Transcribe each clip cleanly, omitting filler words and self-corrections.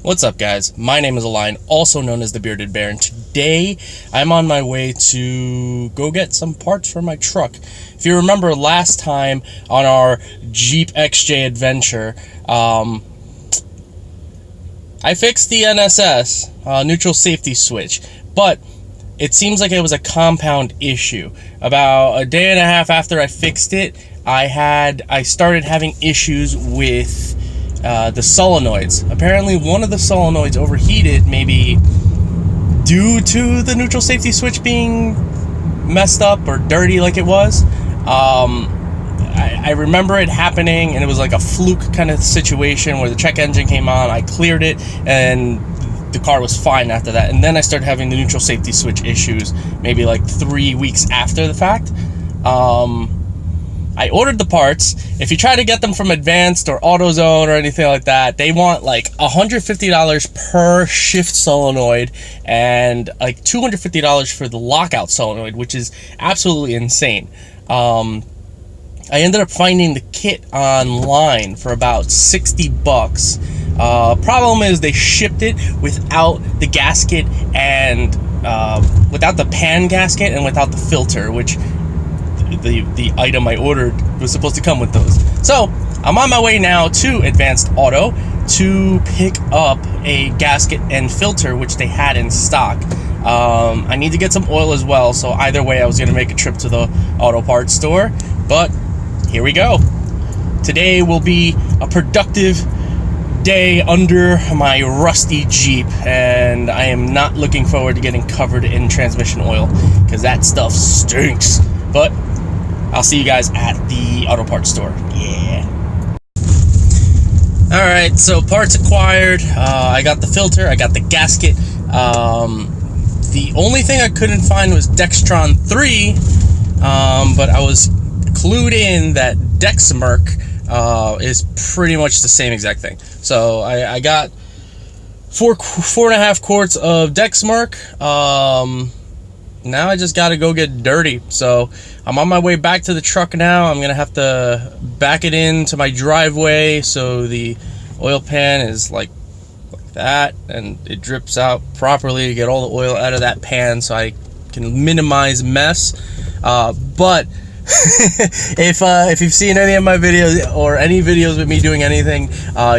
What's up, guys? My name is Align, also known as the Bearded Bear, and today I'm on my way to go get some parts for my truck. If you remember last time on our Jeep XJ adventure, I fixed the NSS, neutral safety switch, but it seems like it was a compound issue. About a day and a half after I fixed it, I started having issues with the solenoids. Apparently one of the solenoids overheated, maybe due to the neutral safety switch being messed up or dirty like it was. I remember it happening, and it was like a fluke kind of situation where the check engine came on, I cleared it, and the car was fine after that. And then I started having the neutral safety switch issues maybe like 3 weeks after the fact. I ordered the parts. If you try to get them from Advanced or AutoZone or anything like that, they want like $150 per shift solenoid and like $250 for the lockout solenoid, which is absolutely insane. I ended up finding the kit online for about $60. Problem is they shipped it without the gasket and without the pan gasket and without the filter, which the item I ordered was supposed to come with those. So I'm on my way now to Advanced Auto to pick up a gasket and filter, which they had in stock. I need to get some oil as well, so either way I was going to make a trip to the auto parts store, but here we go. Today will be a productive day under my rusty Jeep, and I am not looking forward to getting covered in transmission oil because that stuff stinks. But I'll see you guys at the auto parts store. Yeah. Alright, so parts acquired. I got the filter, I got the gasket. The only thing I couldn't find was Dextron 3, but I was clued in that Dexmerk is pretty much the same exact thing. So I got 4.5 quarts of Dexmerk. Now I just gotta go get dirty. So I'm on my way back to the truck now. I'm gonna have to back it into my driveway so the oil pan is like that and it drips out properly to get all the oil out of that pan so I can minimize mess. But if you've seen any of my videos or any videos with me doing anything,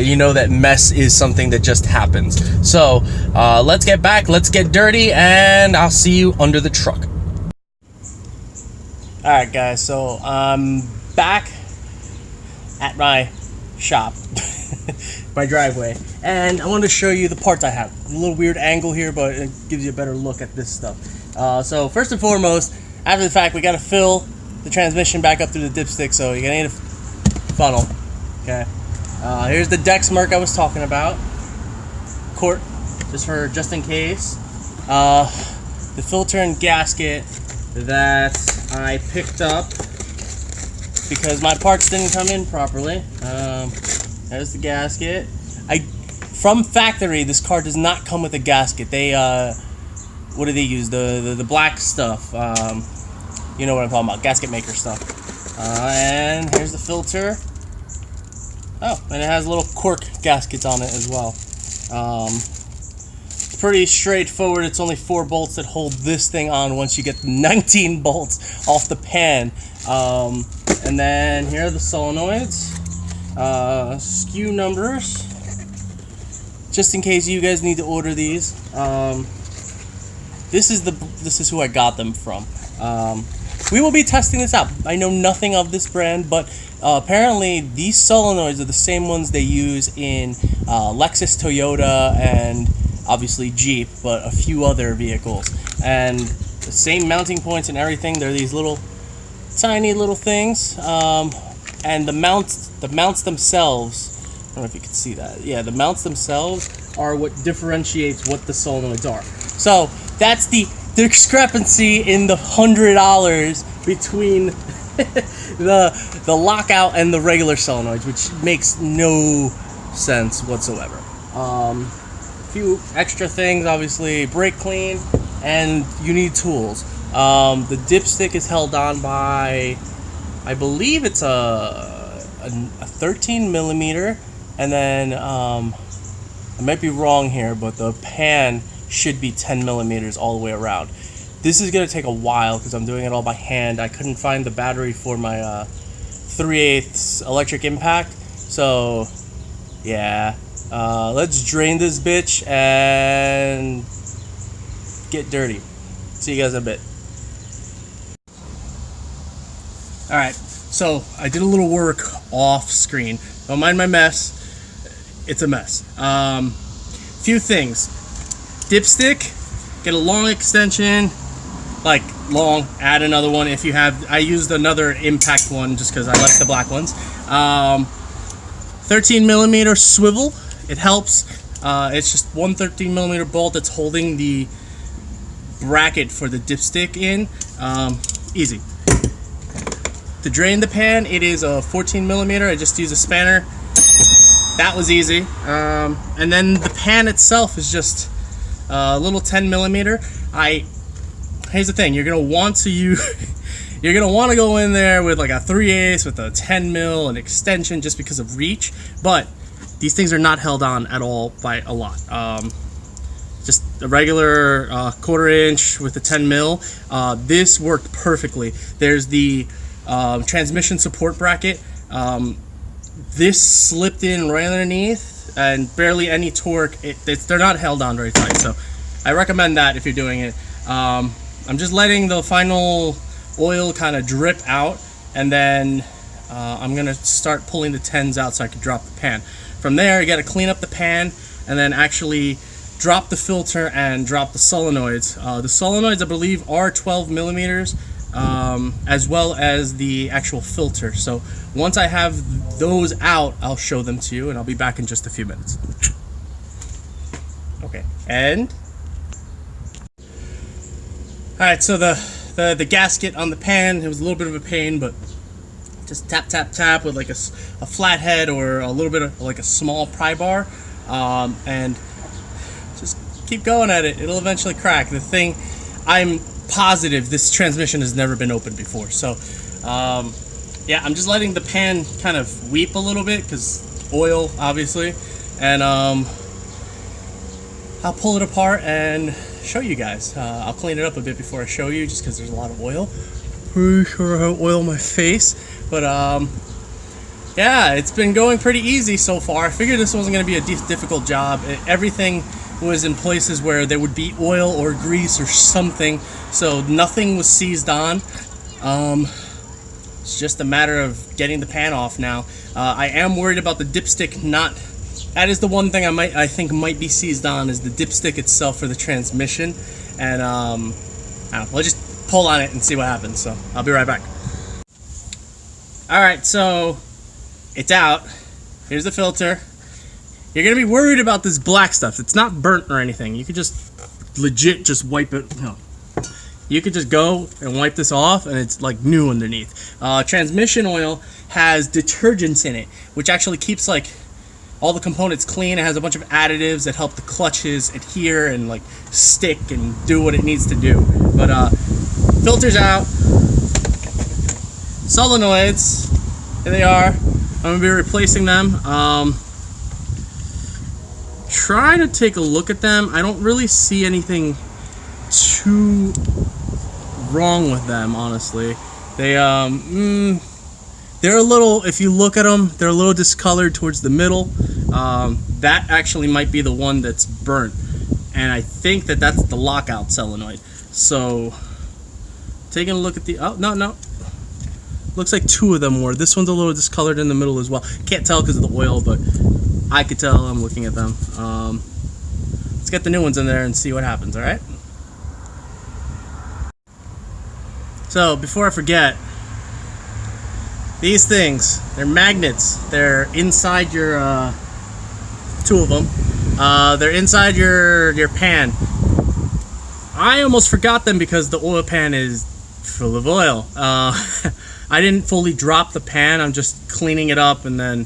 you know that mess is something that just happens. So let's get back, let's get dirty, and I'll see you under the truck. Alright guys, so I'm back at my shop, my driveway, and I wanted to show you the parts I have. A little weird angle here, but it gives you a better look at this stuff. So first and foremost, after the fact, we got to fill the transmission back up through the dipstick, so you're gonna need a funnel. Okay. Here's the Dexmerk I was talking about. Quart, just in case. The filter and gasket that I picked up because my parts didn't come in properly. There's the gasket. From factory, this car does not come with a gasket. They what do they use? The black stuff. You know what I'm talking about, gasket maker stuff. And here's the filter. Oh, and it has little cork gaskets on it as well. It's pretty straightforward. It's only 4 bolts that hold this thing on once you get the 19 bolts off the pan. And then here are the solenoids. SKU numbers, just in case you guys need to order these. This is who I got them from. We will be testing this out. I know nothing of this brand, but apparently these solenoids are the same ones they use in Lexus, Toyota, and obviously Jeep, but a few other vehicles. And the same mounting points and everything. They're these little, tiny little things. And the mounts themselves, I don't know if you can see that. Yeah, the mounts themselves are what differentiates what the solenoids are. So that's the discrepancy in the $100 between the lockout and the regular solenoids, which makes no sense whatsoever. A few extra things, obviously brake clean, and you need tools. The dipstick is held on by, I believe it's a 13 millimeter, and then I might be wrong here, but the pan should be 10 millimeters all the way around. This is going to take a while because I'm doing it all by hand. I couldn't find the battery for my 3/8 electric impact. So, yeah. Let's drain this bitch and get dirty. See you guys in a bit. Alright, so I did a little work off screen. Don't mind my mess. It's a mess. Few things. Dipstick, get a long extension, like long, add another one if you have. I used another impact one just because I like the black ones. 13 millimeter swivel, it helps. It's just one 13 millimeter bolt that's holding the bracket for the dipstick in. Easy. To drain the pan, it is a 14 millimeter. I just use a spanner. That was easy. And then the pan itself is just a little 10 millimeter. Here's the thing: you're gonna want to go in there with like a 3/8 with a 10 mil, an extension, just because of reach. But these things are not held on at all by a lot. Just a regular 1/4 inch with a 10 mil. This worked perfectly. There's the transmission support bracket. This slipped in right underneath and barely any torque. They're not held on very tight, so I recommend that if you're doing it. I'm just letting the final oil kind of drip out, and then I'm gonna start pulling the 10s out so I can drop the pan. From there, you gotta clean up the pan and then actually drop the filter and drop the solenoids. The solenoids, I believe, are 12 millimeters. As well as the actual filter. So once I have those out, I'll show them to you, and I'll be back in just a few minutes. Okay, and alright, so the gasket on the pan, it was a little bit of a pain, but just tap tap tap with like a flathead or a little bit of like a small pry bar, and just keep going at it. It'll eventually crack. The thing, I'm positive this transmission has never been opened before, so yeah, I'm just letting the pan kind of weep a little bit because oil, obviously, and I'll pull it apart and show you guys. I'll clean it up a bit before I show you, just because there's a lot of oil. Pretty sure I have oil on my face, but yeah, it's been going pretty easy so far. I figured this wasn't going to be a difficult job. Everything was in places where there would be oil or grease or something, so nothing was seized on. It's just a matter of getting the pan off now. I am worried about the dipstick. That is the one thing I think might be seized on, is the dipstick itself for the transmission. And I don't know, we'll just pull on it and see what happens. So I'll be right back. All right, so it's out. Here's the filter. You're gonna be worried about this black stuff. It's not burnt or anything. You could just legit just wipe it. No. You could just go and wipe this off, and it's like new underneath. Transmission oil has detergents in it, which actually keeps like all the components clean. It has a bunch of additives that help the clutches adhere and like stick and do what it needs to do. But filters out. Solenoids, here they are. I'm gonna be replacing them. Try to take a look at them. I don't really see anything too wrong with them, honestly. They're a little, if you look at them, they're a little discolored towards the middle. That actually might be the one that's burnt, and I think that's the lockout solenoid. So taking a look at the, oh no, looks like two of them were. This one's a little discolored in the middle as well. Can't tell because of the oil, but I could tell. I'm looking at them. Let's get the new ones in there and see what happens. All right. So before I forget, these things, they're magnets. They're inside your two of them. They're inside your pan. I almost forgot them because the oil pan is full of oil. I didn't fully drop the pan. I'm just cleaning it up and then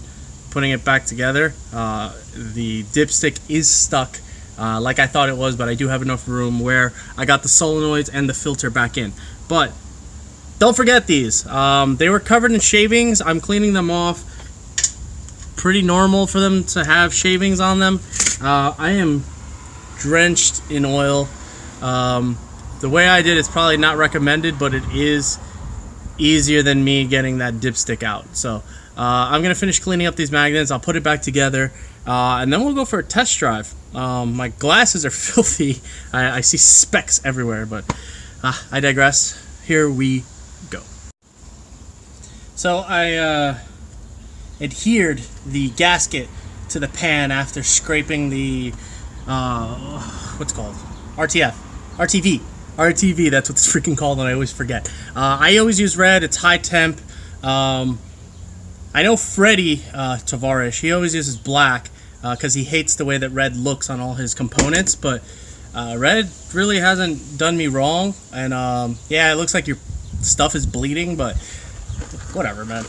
putting it back together. The dipstick is stuck like I thought it was, but I do have enough room where I got the solenoids and the filter back in. But don't forget these. They were covered in shavings. I'm cleaning them off pretty normal for them to have shavings on them. I am drenched in oil. The way I did it's probably not recommended, but it is easier than me getting that dipstick out. So I'm gonna finish cleaning up these magnets. I'll put it back together, and then we'll go for a test drive. My glasses are filthy. I see specks everywhere, but I digress. Here we go. So I adhered the gasket to the pan after scraping the what's it called? RTV, that's what it's freaking called, and I always forget. I always use red. It's high temp. I know Freddie Tavares, he always uses black because he hates the way that red looks on all his components, but red really hasn't done me wrong. And yeah, it looks like your stuff is bleeding, but whatever, man.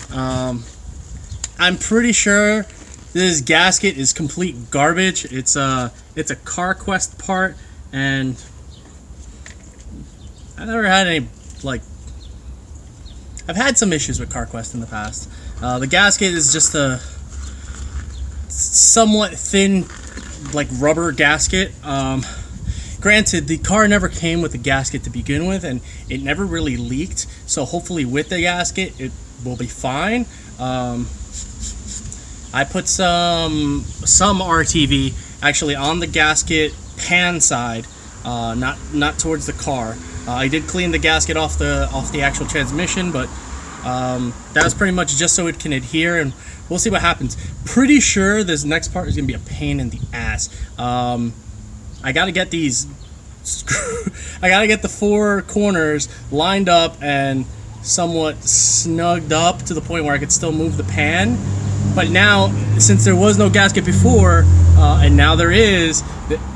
I'm pretty sure this gasket is complete garbage. It's a CarQuest part, and I've never had any, like, I've had some issues with CarQuest in the past. The gasket is just a somewhat thin, like, rubber gasket. Granted, the car never came with a gasket to begin with, and it never really leaked, so hopefully with the gasket it will be fine. I put some RTV actually on the gasket pan side, not towards the car. I did clean the gasket off the actual transmission, but that was pretty much just so it can adhere, and we'll see what happens. Pretty sure this next part is gonna be a pain in the ass. I gotta get these I gotta get the four corners lined up and somewhat snugged up to the point where I could still move the pan. But now, since there was no gasket before, and now there is,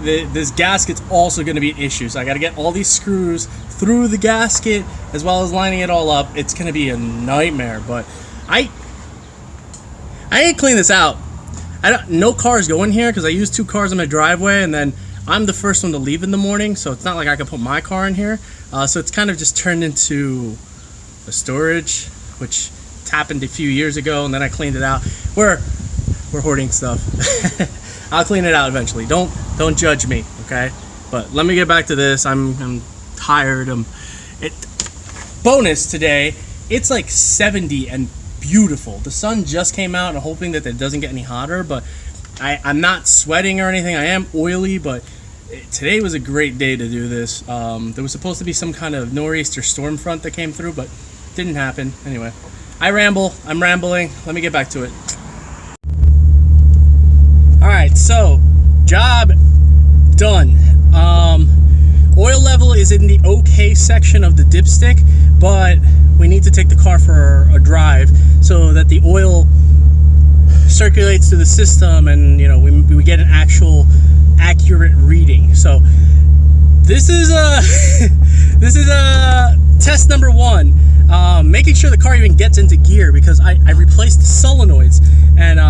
this gasket's also going to be an issue. So I got to get all these screws through the gasket as well as lining it all up. It's going to be a nightmare. But I ain't clean this out. No cars go in here because I use 2 cars in my driveway, and then I'm the first one to leave in the morning. So it's not like I can put my car in here. So it's kind of just turned into a storage, which happened a few years ago, and then I cleaned it out. We're hoarding stuff. I'll clean it out eventually. Don't judge me, okay? But let me get back to this. I'm tired. Bonus today, it's like 70 and beautiful. The sun just came out, and I'm hoping that it doesn't get any hotter, but I'm not sweating or anything. I am oily, but today was a great day to do this. There was supposed to be some kind of nor'easter storm front that came through, but didn't happen. Anyway, I'm rambling. Let me get back to it. Alright, so job done. Oil level is in the okay section of the dipstick, but we need to take the car for a drive so that the oil circulates through the system, and we get an actual accurate reading. So this is this is test number 1. Making sure the car even gets into gear, because I replaced the solenoids, and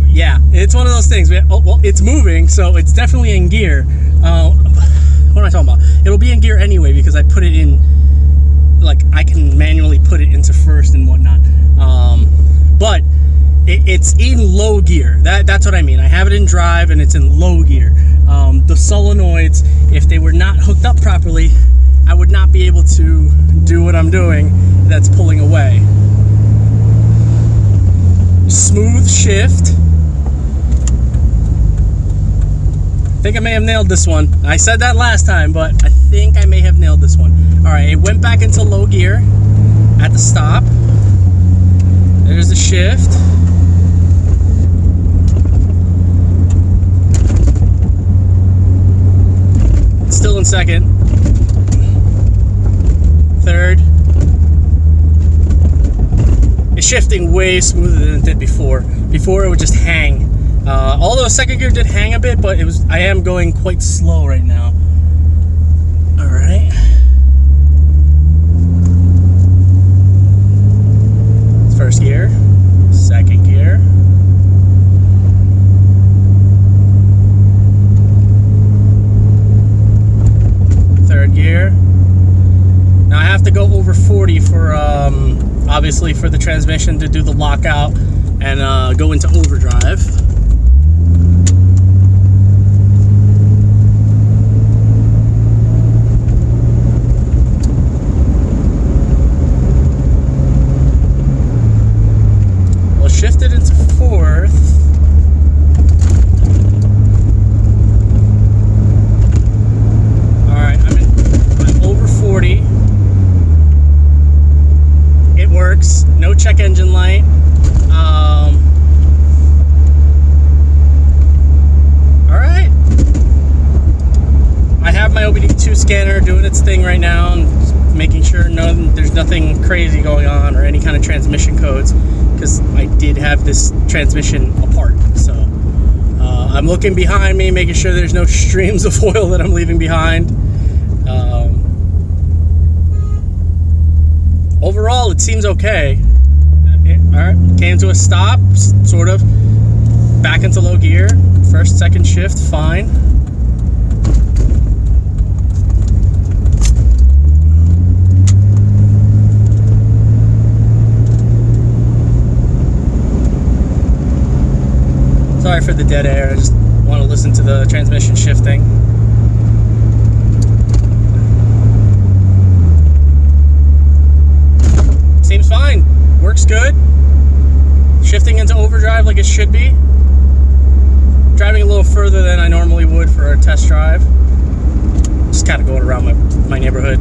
yeah, it's one of those things. Well, it's moving, so it's definitely in gear. What am I talking about? It'll be in gear anyway because I put it in, like, I can manually put it into first and whatnot. But it's in low gear. That's what I mean. I have it in drive and it's in low gear. The solenoids, if they were not hooked up properly, I would not be able to do what I'm doing. That's pulling away. Smooth shift. I think I may have nailed this one. I said that last time, but I think I may have nailed this one. Alright, it went back into low gear at the stop. There's the shift. It's still in second. Third. It's shifting way smoother than it did before. Before it would just hang. Although second gear did hang a bit, but I am going quite slow right now. Alright. It's first gear. Second gear. Third gear. Now I have to go over 40 for obviously for the transmission to do the lockout, and go into overdrive. We'll shift it into fourth. Alright, I'm over 40. It works. No check engine light. Alright. I have my OBD2 scanner doing its thing right now and just making sure there's nothing crazy going on or any kind of transmission codes, because I did have this transmission apart. So I'm looking behind me, making sure there's no streams of oil that I'm leaving behind. Overall, it seems okay. Alright, came to a stop, sort of. Back into low gear. First, second shift, fine. Sorry for the dead air, I just want to listen to the transmission shifting. Seems fine. Works good. Shifting into overdrive like it should be. Driving a little further than I normally would for a test drive. Just kind of going around my neighborhood.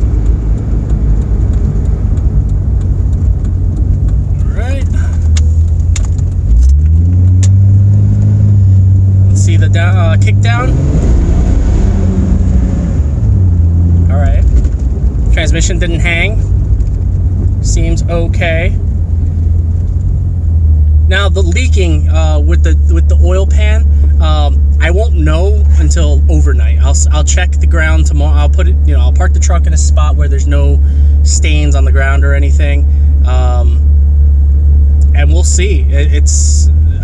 Alright. Let's see the kick down. Alright. Transmission didn't hang. Seems okay. Now the leaking with the oil pan, I won't know until overnight. I'll check the ground tomorrow. I'll put it, I'll park the truck in a spot where there's no stains on the ground or anything, and we'll see.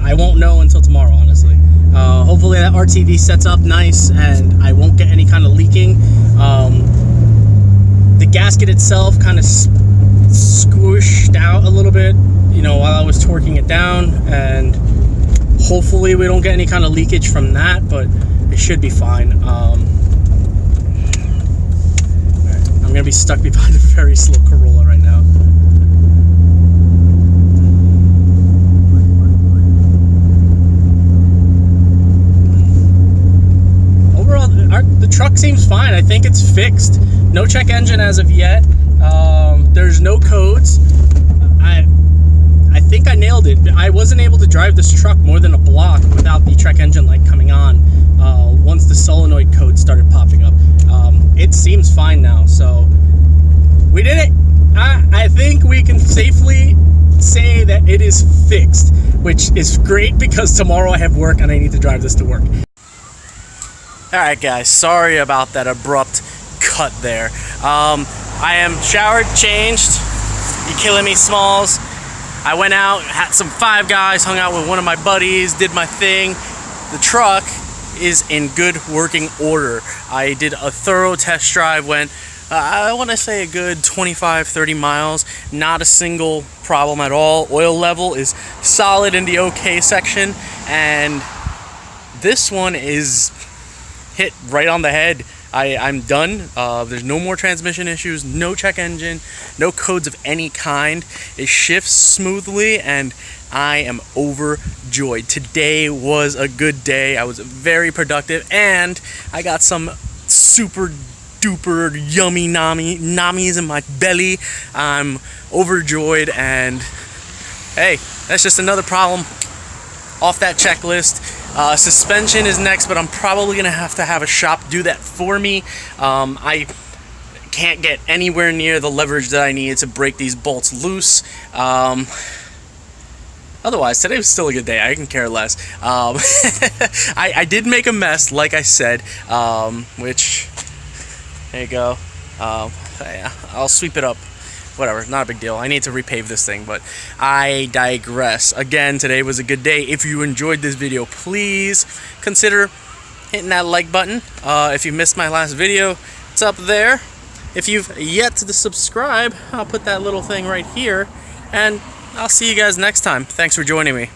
I won't know until tomorrow, honestly. Hopefully that RTV sets up nice and I won't get any kind of leaking. The gasket itself kind of squished out a little bit, while I was torquing it down, and hopefully we don't get any kind of leakage from that, but it should be fine. I'm gonna be stuck behind a very slow Corolla right now. Overall, the truck seems fine. I think it's fixed. No check engine as of yet. There's no codes. I think I nailed it. I wasn't able to drive this truck more than a block without the check engine light coming on once the solenoid code started popping up. It seems fine now, so we did it. I think we can safely say that it is fixed, which is great because tomorrow I have work and I need to drive this to work. Alright guys, sorry about that abrupt cut there. I am showered, changed. You killing me, Smalls. I went out, had some Five Guys, hung out with one of my buddies, did my thing. The truck is in good working order. I did a thorough test drive, went, I want to say a good 25-30 miles. Not a single problem at all. Oil level is solid in the OK section, and this one is hit right on the head. I'm done. There's no more transmission issues, no check engine, no codes of any kind. It shifts smoothly and I am overjoyed. Today was a good day. I was very productive and I got some super duper yummy nammies in my belly. I'm overjoyed, and hey, that's just another problem off that checklist. Suspension is next, but I'm probably gonna have to have a shop do that for me. I can't get anywhere near the leverage that I need to break these bolts loose. Otherwise, today was still a good day. I can care less. I did make a mess, like I said, which, there you go. Yeah, I'll sweep it up. Whatever, not a big deal. I need to repave this thing, but I digress. Again, today was a good day. If you enjoyed this video, please consider hitting that like button. If you missed my last video, it's up there. If you've yet to subscribe, I'll put that little thing right here, and I'll see you guys next time. Thanks for joining me.